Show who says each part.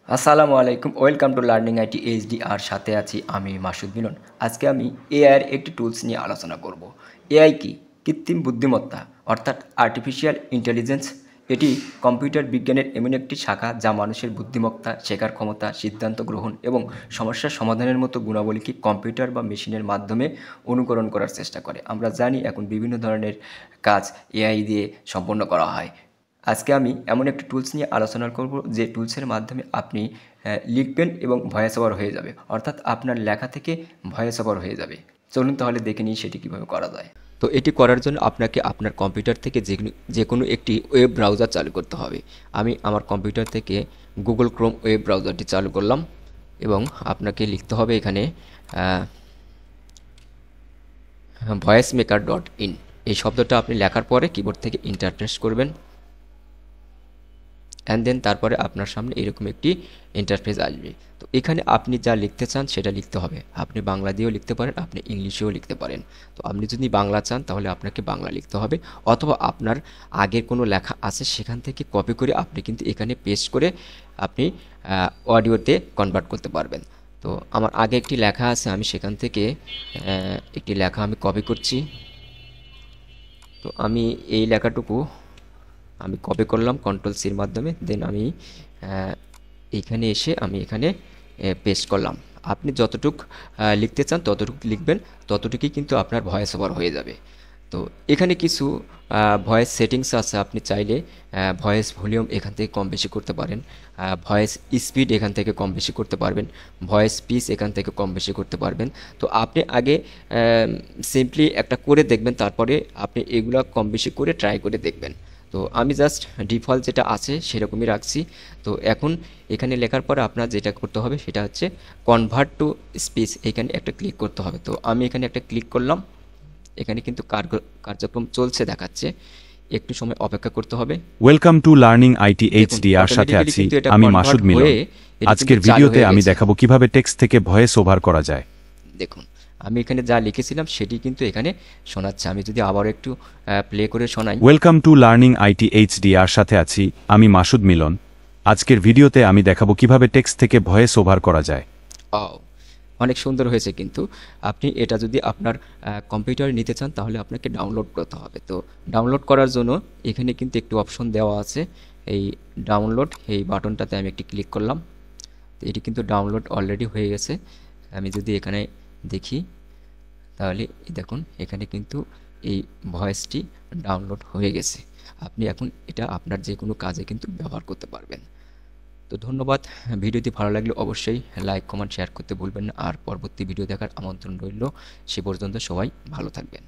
Speaker 1: আসসালামু আলাইকুম, welcome to learning IT HD. আর সাথে আছি আমি মাসুদ মিলন। আজকে আমি এআইয়ের একটি টুলস নিয়ে আলোচনা করব। এআই কি? কৃত্রিম বুদ্ধিমত্তা অর্থাৎ আর্টিফিশিয়াল ইন্টেলিজেন্স। এটি কম্পিউটার বিজ্ঞানের এমন একটি শাখা যা মানুষের বুদ্ধিমত্তা, শেখার ক্ষমতা, সিদ্ধান্ত গ্রহণ এবং সমস্যার সমাধানের মতো গুণাবলীকে কম্পিউটার বা মেশিনের মাধ্যমে অনুকরণ করার চেষ্টা করে। আমরা জানি এখন বিভিন্ন ধরনের কাজ এআই দিয়ে সম্পন্ন করা হয়। আজকে আমি এমন একটি টুলস নিয়ে আলোচনা করব যে টুলসের মাধ্যমে আপনি লিখবেন এবং ভয়েস ওভার হয়ে যাবে, অর্থাৎ আপনার লেখা থেকে ভয়েস ওভার হয়ে যাবে। চলুন তাহলে দেখে নিই সেটি কীভাবে করা যায়। তো এটি করার জন্য আপনাকে আপনার কম্পিউটার থেকে যে কোনো একটি ওয়েব ব্রাউজার চালু করতে হবে। আমি আমার কম্পিউটার থেকে গুগল ক্রোম ওয়েব ব্রাউজারটি চালু করলাম এবং আপনাকে লিখতে হবে এখানে voicemaker.in। এই শব্দটা আপনি লেখার পরে কিবোর্ড থেকে এন্টার প্রেস করবেন অ্যান্ড দেন তারপরে আপনার সামনে এরকম একটি ইন্টারফেস আসবে। তো এখানে আপনি যা লিখতে চান সেটা লিখতে হবে। আপনি বাংলা দিয়েও লিখতে পারেন, আপনি ইংলিশেও লিখতে পারেন। তো আপনি যদি বাংলা চান তাহলে আপনাকে বাংলা লিখতে হবে, অথবা আপনার আগের কোনো লেখা আছে সেখান থেকে কপি করে আপনি কিন্তু এখানে পেস্ট করে আপনি অডিওতে কনভার্ট করতে পারবেন। তো আমার আগে একটি লেখা আছে, আমি সেখান থেকে একটি লেখা আমি কপি করছি। তো আমি এই লেখাটুকু আমি কপি করলাম কন্ট্রোল সির মাধ্যমে, দেন আমি এইখানে এসে আমি এখানে পেস্ট করলাম। আপনি যতটুক লিখতে চান ততটুকু লিখবেন, ততটুকুই কিন্তু আপনার ভয়েস ওভার হয়ে যাবে। তো এখানে কিছু ভয়েস সেটিংস আছে, আপনি চাইলে ভয়েস ভলিউম এখান থেকে কম বেশি করতে পারেন, ভয়েস স্পিড এখান থেকে কম বেশি করতে পারবেন, ভয়েস পিচ এখান থেকে কম বেশি করতে পারবেন। তো আপনি আগে সিম্পলি একটা করে দেখবেন, তারপরে আপনি এগুলো কম বেশি করে ট্রাই করে দেখবেন। তো আমি জাস্ট ডিফল্ট যেটা আছে সেরকমই রাখছি। তো এখন এখানে লেখার পরে আপনার যেটা করতে হবে সেটা হচ্ছে কনভার্ট টু স্পিচ, এখানে একটা ক্লিক করতে হবে। তো আমি এখানে একটা ক্লিক করলাম, এখানে কিন্তু কার্যক্রম চলছে দেখাচ্ছে, একটু সময় অপেক্ষা করতে হবে।
Speaker 2: Welcome to learning IT HD আর সাথে আছি আমি মাসুদ মিলন। আজকের ভিডিওতে আমি দেখাবো কিভাবে টেক্সট থেকে ভয়েস ওভার করা যায়।
Speaker 1: দেখুন আমি এখানে যা লিখেছিলাম সেটি কিন্তু এখানে শোনাচ্ছে। আমি যদি আবার একটু প্লে করে শোনাই।
Speaker 2: Welcome to learning IT HD আর সাথে আছি আমি মাসুদ মিলন। আজকের ভিডিওতে আমি দেখাবো কিভাবে টেক্সট থেকে ভয়েস ওভার করা যায়।
Speaker 1: অনেক সুন্দর হয়েছে, কিন্তু আপনি এটা যদি আপনার কম্পিউটারে নিতে চান তাহলে আপনাকে ডাউনলোড করতে হবে। তো ডাউনলোড করার জন্য এখানে কিন্তু একটু অপশন দেওয়া আছে, এই ডাউনলোড এই বাটনটাতে আমি একটি ক্লিক করলাম। তো এটি কিন্তু ডাউনলোড অলরেডি হয়ে গেছে। আমি যদি এখানে দেখি তাহলে দেখুন এখানে কিন্তু এই ভয়েসটি ডাউনলোড হয়ে গেছে। আপনি এখন এটা আপনার যে কোনো কাজে কিন্তু ব্যবহার করতে পারবেন। তো ধন্যবাদ। ভিডিওটি ভালো লাগলে অবশ্যই লাইক কমেন্ট শেয়ার করতে ভুলবেন না। আর পরবর্তী ভিডিও দেখার আমন্ত্রণ রইল। সে পর্যন্ত সবাই ভালো থাকবেন।